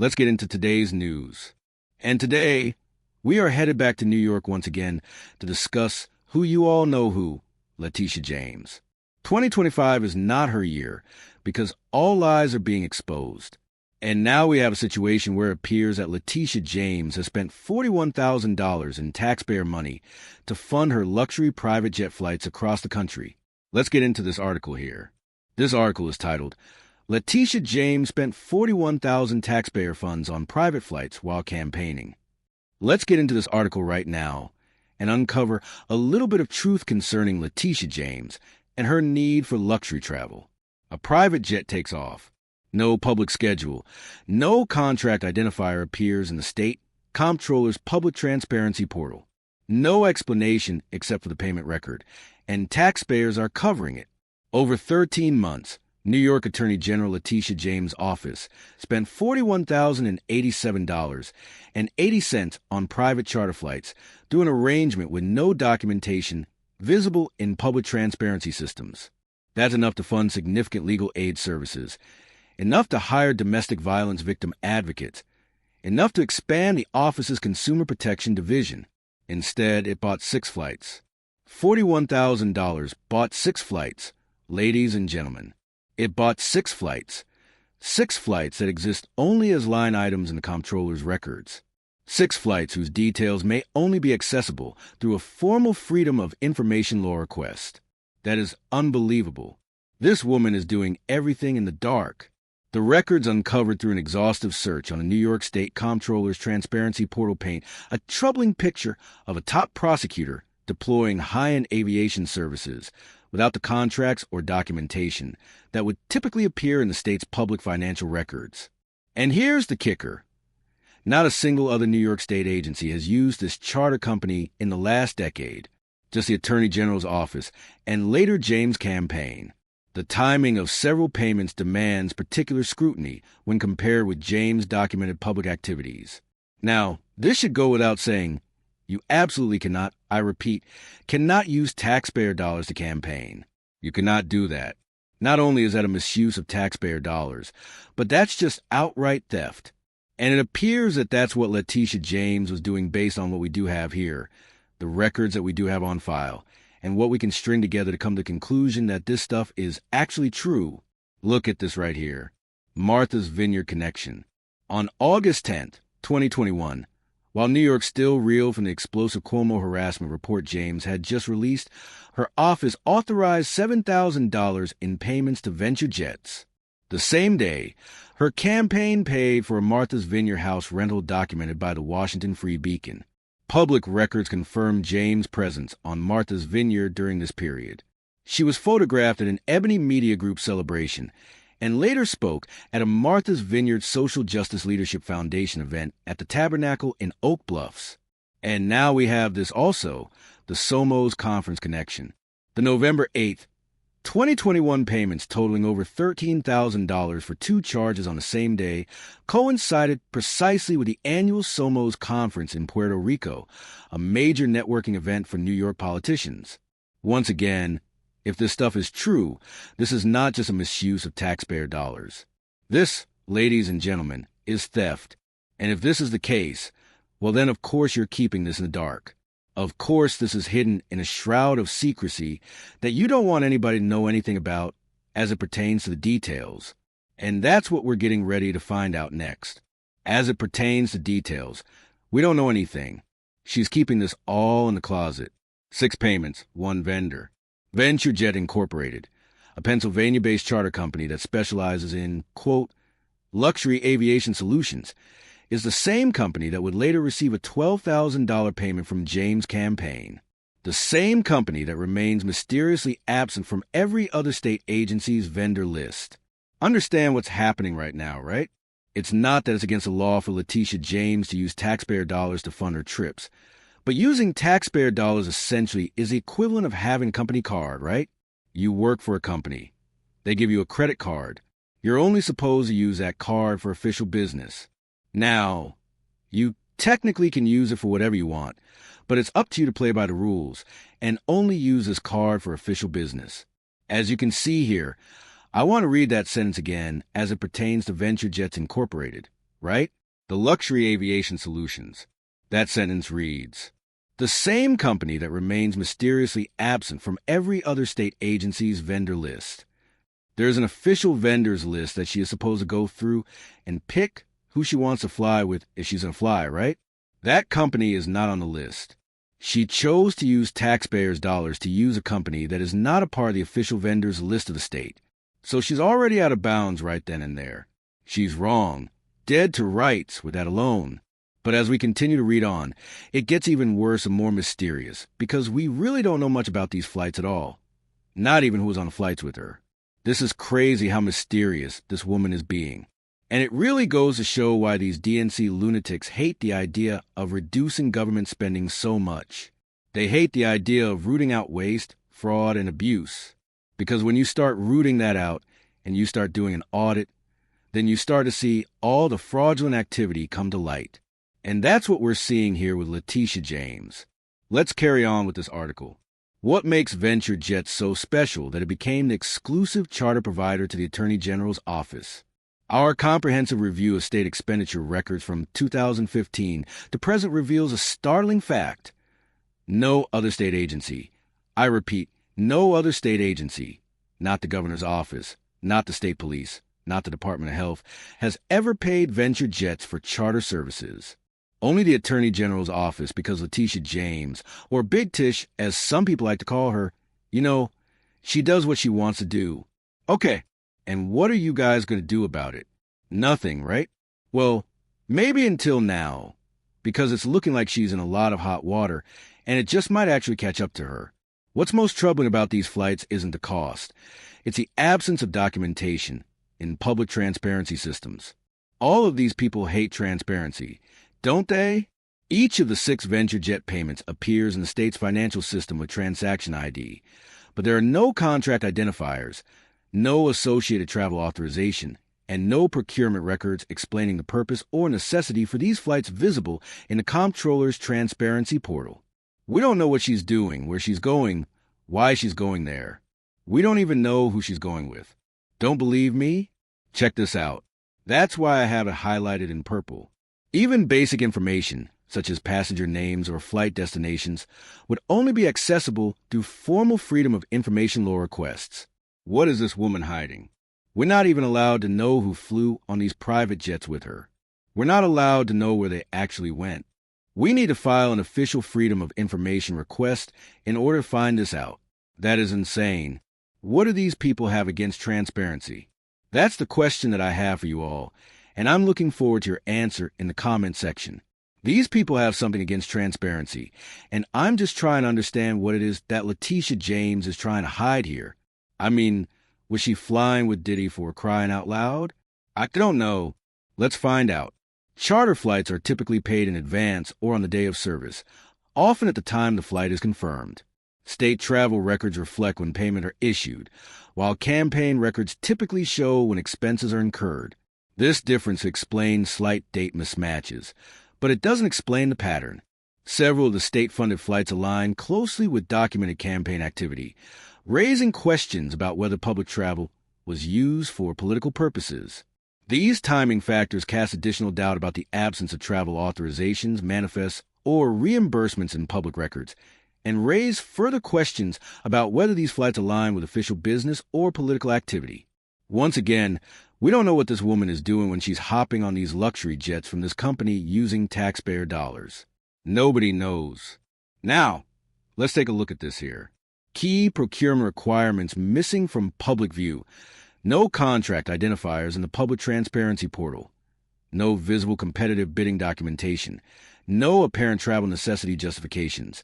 Let's get into today's news. And today, we are headed back to New York once again to discuss who you all know who, Letitia James. 2025 is not her year because all lies are being exposed. And now we have a situation where it appears that Letitia James has spent $41,000 in taxpayer money to fund her luxury private jet flights across the country. Let's get into this article here. This article is titled, Letitia James spent $41,000 taxpayer funds on private flights while campaigning. Let's get into this article right now and uncover a little bit of truth concerning Letitia James and her need for luxury travel. A private jet takes off. No public schedule. No contract identifier appears in the state comptroller's public transparency portal. No explanation except for the payment record, and taxpayers are covering it. Over 13 months, New York Attorney General Letitia James' office spent $41,087.80 on private charter flights through an arrangement with no documentation visible in public transparency systems. That's enough to fund significant legal aid services, enough to hire domestic violence victim advocates, enough to expand the office's consumer protection division. Instead, it bought 6 flights. $41,000 bought 6 flights, ladies and gentlemen. It bought 6 flights. 6 flights that exist only as line items in the comptroller's records. 6 flights whose details may only be accessible through a formal Freedom of Information law request. That is unbelievable. This woman is doing everything in the dark. The records uncovered through an exhaustive search on the New York State Comptroller's transparency portal paint a troubling picture of a top prosecutor deploying high-end aviation services without the contracts or documentation that would typically appear in the state's public financial records. And here's the kicker. Not a single other New York State agency has used this charter company in the last decade, just the Attorney General's office and later James' campaign. The timing of several payments demands particular scrutiny when compared with James' documented public activities. Now, this should go without saying, you absolutely cannot, I repeat, cannot use taxpayer dollars to campaign. You cannot do that. Not only is that a misuse of taxpayer dollars, but that's just outright theft. And it appears that that's what Letitia James was doing based on what we do have here, the records that we do have on file, and what we can string together to come to the conclusion that this stuff is actually true. Look at this right here. Martha's Vineyard connection. On August 10th, 2021, while New York still reeled from the explosive Cuomo harassment report James had just released, her office authorized $7,000 in payments to Venture Jets. The same day, her campaign paid for a Martha's Vineyard house rental documented by the Washington Free Beacon. Public records confirmed James' presence on Martha's Vineyard during this period. She was photographed at an Ebony Media Group celebration and later spoke at a Martha's Vineyard Social Justice Leadership Foundation event at the Tabernacle in Oak Bluffs. And now we have this also, the SOMO's conference connection. The November 8th, 2021 payments totaling over $13,000 for 2 charges on the same day coincided precisely with the annual SOMO's conference in Puerto Rico, a major networking event for New York politicians. Once again, if this stuff is true, this is not just a misuse of taxpayer dollars. This, ladies and gentlemen, is theft. And if this is the case, well then of course you're keeping this in the dark. Of course this is hidden in a shroud of secrecy that you don't want anybody to know anything about as it pertains to the details. And that's what we're getting ready to find out next. As it pertains to details, we don't know anything. She's keeping this all in the closet. 6 payments, 1 vendor. Venture Jet Incorporated, a Pennsylvania-based charter company that specializes in, quote, luxury aviation solutions, is the same company that would later receive a $12,000 payment from James' campaign. The same company that remains mysteriously absent from every other state agency's vendor list. Understand what's happening right now, right? It's not that it's against the law for Letitia James to use taxpayer dollars to fund her trips, but using taxpayer dollars essentially is the equivalent of having a company card, right? You work for a company. They give you a credit card. You're only supposed to use that card for official business. Now, you technically can use it for whatever you want, but it's up to you to play by the rules and only use this card for official business. As you can see here, I want to read that sentence again as it pertains to Venture Jets Incorporated. right? The Luxury Aviation Solutions. That sentence reads, the same company that remains mysteriously absent from every other state agency's vendor list. There's an official vendors list that she is supposed to go through and pick who she wants to fly with if she's going to fly, right? That company is not on the list. She chose to use taxpayers' dollars to use a company that is not a part of the official vendors list of the state. So she's already out of bounds right then and there. She's wrong, dead to rights with that alone. But as we continue to read on, it gets even worse and more mysterious because we really don't know much about these flights at all. Not even who was on the flights with her. This is crazy how mysterious this woman is being. And it really goes to show why these DNC lunatics hate the idea of reducing government spending so much. They hate the idea of rooting out waste, fraud, and abuse. Because when you start rooting that out and you start doing an audit, then you start to see all the fraudulent activity come to light. And that's what we're seeing here with Letitia James. Let's carry on with this article. What makes Venture Jets so special that it became the exclusive charter provider to the Attorney General's office? Our comprehensive review of state expenditure records from 2015 to present reveals a startling fact. No other state agency, I repeat, no other state agency, not the governor's office, not the state police, not the Department of Health, has ever paid Venture Jets for charter services. Only the Attorney General's office, because Letitia James, or Big Tish as some people like to call her, she does what she wants to do. Okay. And what are you guys going to do about it? Nothing, right? Well, maybe until now, because it's looking like she's in a lot of hot water, and it just might actually catch up to her. What's most troubling about these flights isn't the cost. It's the absence of documentation in public transparency systems. All of these people hate transparency, don't they? Each of the 6 Venture Jet payments appears in the state's financial system with transaction ID, but there are no contract identifiers, no associated travel authorization, and no procurement records explaining the purpose or necessity for these flights visible in the comptroller's transparency portal. We don't know what she's doing, where she's going, why she's going there. We don't even know who she's going with. Don't believe me? Check this out. That's why I have it highlighted in purple. Even basic information, such as passenger names or flight destinations, would only be accessible through formal Freedom of Information law requests. What is this woman hiding? We're not even allowed to know who flew on these private jets with her. We're not allowed to know where they actually went. We need to file an official Freedom of Information request in order to find this out. That is insane. What do these people have against transparency? That's the question that I have for you all, and I'm looking forward to your answer in the comment section. These people have something against transparency, and I'm just trying to understand what it is that Letitia James is trying to hide here. I mean, was she flying with Diddy for crying out loud? I don't know. Let's find out. Charter flights are typically paid in advance or on the day of service, often at the time the flight is confirmed. State travel records reflect when payments are issued, while campaign records typically show when expenses are incurred. This difference explains slight date mismatches, but it doesn't explain the pattern. Several of the state-funded flights align closely with documented campaign activity, raising questions about whether public travel was used for political purposes. These timing factors cast additional doubt about the absence of travel authorizations, manifests, or reimbursements in public records, and raise further questions about whether these flights align with official business or political activity. Once again, we don't know what this woman is doing when she's hopping on these luxury jets from this company using taxpayer dollars. Nobody knows. Now, let's take a look at this here. Key procurement requirements missing from public view. No contract identifiers in the public transparency portal. No visible competitive bidding documentation. No apparent travel necessity justifications.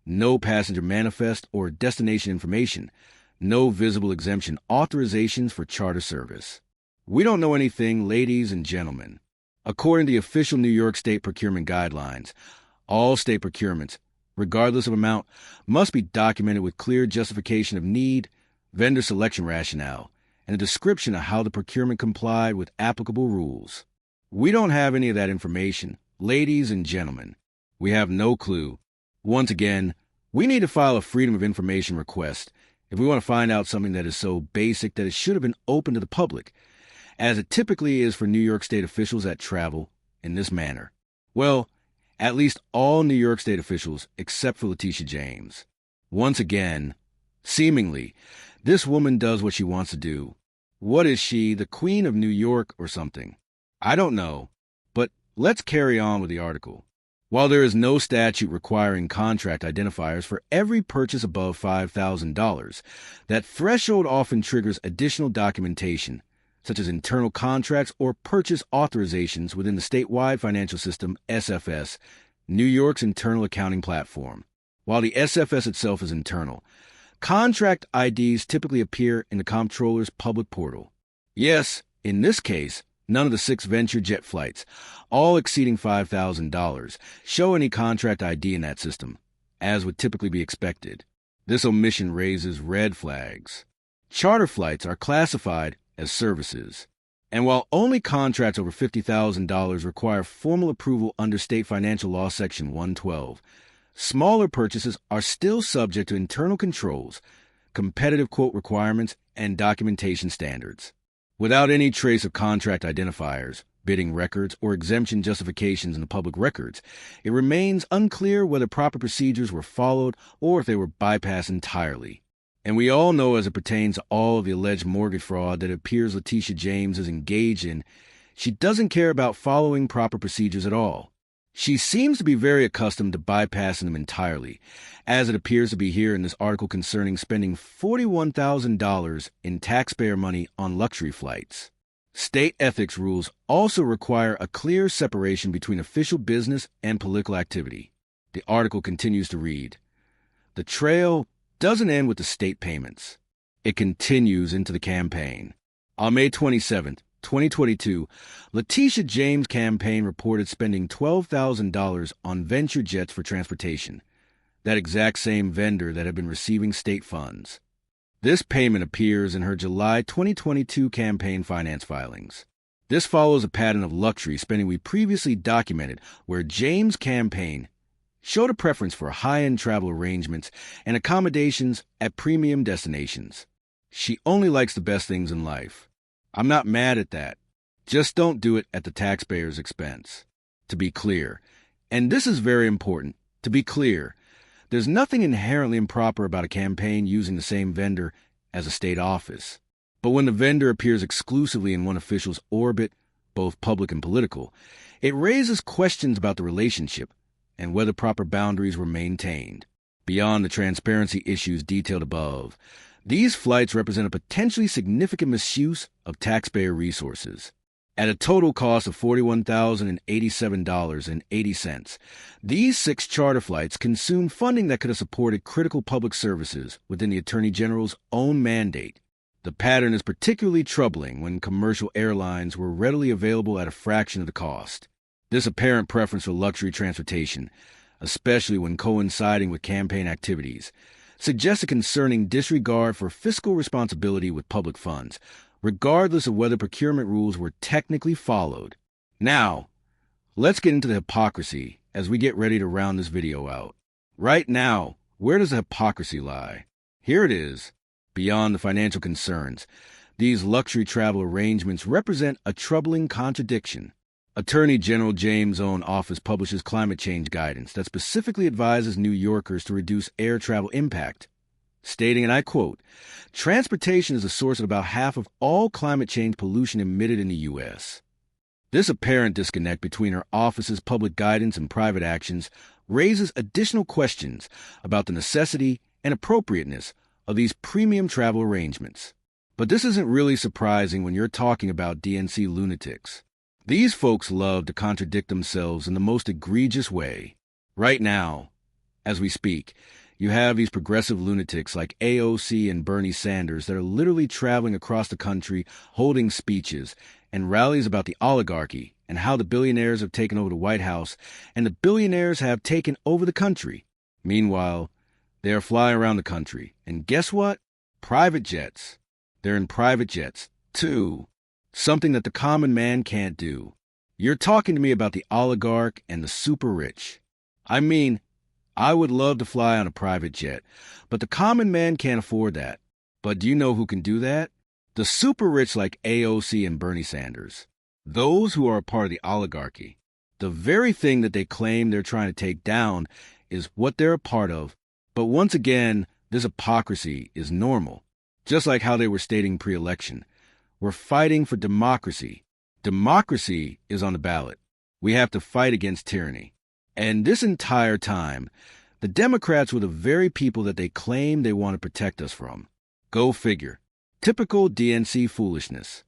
No passenger manifest or destination information. No visible exemption authorizations for charter service. We don't know anything, ladies and gentlemen. According to the official New York State procurement guidelines, all state procurements, regardless of amount, must be documented with clear justification of need, vendor selection rationale, and a description of how the procurement complied with applicable rules. We don't have any of that information, ladies and gentlemen. We have no clue. Once again, we need to file a Freedom of Information request if we want to find out something that is so basic that it should have been open to the public, as it typically is for New York State officials that travel in this manner. Well, at least all New York State officials except for Letitia James. Once again, seemingly, this woman does what she wants to do. What is she, the Queen of New York or something? I don't know, but let's carry on with the article. While there is no statute requiring contract identifiers for every purchase above $5,000, that threshold often triggers additional documentation, such as internal contracts or purchase authorizations within the statewide financial system, SFS, New York's internal accounting platform. While the SFS itself is internal, contract IDs typically appear in the comptroller's public portal. Yes, in this case, none of the 6 Venture jet flights, all exceeding $5,000, show any contract ID in that system, as would typically be expected. This omission raises red flags. Charter flights are classified as services, and while only contracts over $50,000 require formal approval under State Financial Law Section 112, smaller purchases are still subject to internal controls, competitive quote requirements, and documentation standards. Without any trace of contract identifiers, bidding records, or exemption justifications in the public records, it remains unclear whether proper procedures were followed or if they were bypassed entirely. And we all know, as it pertains to all of the alleged mortgage fraud that it appears Letitia James is engaged in, she doesn't care about following proper procedures at all. She seems to be very accustomed to bypassing them entirely, as it appears to be here in this article concerning spending $41,000 in taxpayer money on luxury flights. State ethics rules also require a clear separation between official business and political activity. The article continues to read, "The trail doesn't end with the state payments. It continues into the campaign." On May 27, 2022, Letitia James' campaign reported spending $12,000 on Venture jets for transportation, that exact same vendor that had been receiving state funds. This payment appears in her July 2022 campaign finance filings. This follows a pattern of luxury spending we previously documented, where James' campaign showed a preference for high-end travel arrangements and accommodations at premium destinations. She only likes the best things in life. I'm not mad at that. Just don't do it at the taxpayer's expense. To be clear, and this is very important, to be clear, there's nothing inherently improper about a campaign using the same vendor as a state office. But when the vendor appears exclusively in one official's orbit, both public and political, it raises questions about the relationship and whether proper boundaries were maintained. Beyond the transparency issues detailed above, these flights represent a potentially significant misuse of taxpayer resources. At a total cost of $41,087.80, these 6 charter flights consumed funding that could have supported critical public services within the Attorney General's own mandate. The pattern is particularly troubling when commercial airlines were readily available at a fraction of the cost. This apparent preference for luxury transportation, especially when coinciding with campaign activities, suggests a concerning disregard for fiscal responsibility with public funds, regardless of whether procurement rules were technically followed. Now, let's get into the hypocrisy as we get ready to round this video out. Right now, where does the hypocrisy lie? Here it is. Beyond the financial concerns, these luxury travel arrangements represent a troubling contradiction. Attorney General James' own office publishes climate change guidance that specifically advises New Yorkers to reduce air travel impact, stating, and I quote, "Transportation is the source of about half of all climate change pollution emitted in the U.S." This apparent disconnect between her office's public guidance and private actions raises additional questions about the necessity and appropriateness of these premium travel arrangements. But this isn't really surprising when you're talking about DNC lunatics. These folks love to contradict themselves in the most egregious way. Right now, as we speak, you have these progressive lunatics like AOC and Bernie Sanders that are literally traveling across the country holding speeches and rallies about the oligarchy and how the billionaires have taken over the White House and the billionaires have taken over the country. Meanwhile, they are flying around the country. And guess what? Private jets. They're in private jets, too. Something that the common man can't do. You're talking to me about the oligarch and the super rich. I mean, I would love to fly on a private jet, but the common man can't afford that. But do you know who can do that? The super rich like AOC and Bernie Sanders. Those who are a part of the oligarchy. The very thing that they claim they're trying to take down is what they're a part of. But once again, this hypocrisy is normal. Just like how they were stating pre-election. We're fighting for democracy. Democracy is on the ballot. We have to fight against tyranny. And this entire time, the Democrats were the very people that they claim they want to protect us from. Go figure. Typical DNC foolishness.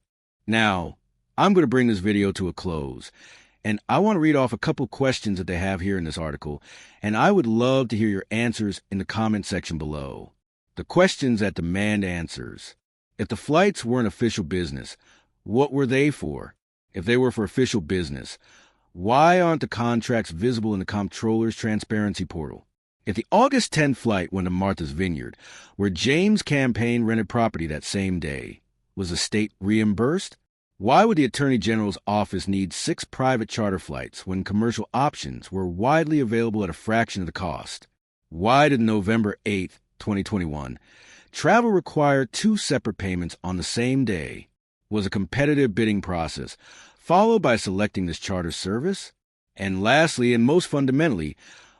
Now, I'm going to bring this video to a close, and I want to read off a couple questions that they have here in this article, and I would love to hear your answers in the comment section below. The questions that demand answers. If the flights weren't official business, what were they for? If they were for official business, why aren't the contracts visible in the comptroller's transparency portal? If the August 10 flight went to Martha's Vineyard, where James' campaign rented property that same day, was the state reimbursed? Why would the Attorney General's office need 6 private charter flights when commercial options were widely available at a fraction of the cost? Why did November 8, 2021, travel require 2 separate payments on the same day? Was a competitive bidding process followed by selecting this charter service? And lastly, and most fundamentally,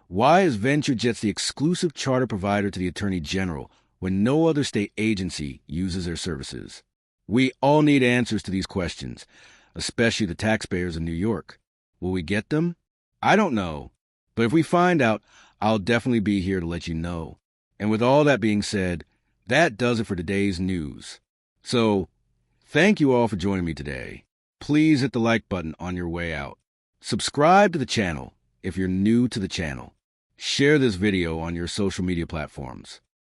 why is VentureJets the exclusive charter provider to the Attorney General when no other state agency uses their services? We all need answers to these questions, especially the taxpayers in New York. Will we get them? I don't know. But if we find out, I'll definitely be here to let you know. And with all that being said, that does it for today's news. So, thank you all for joining me today. Please hit the like button on your way out. Subscribe to the channel if you're new to the channel. Share this video on your social media platforms.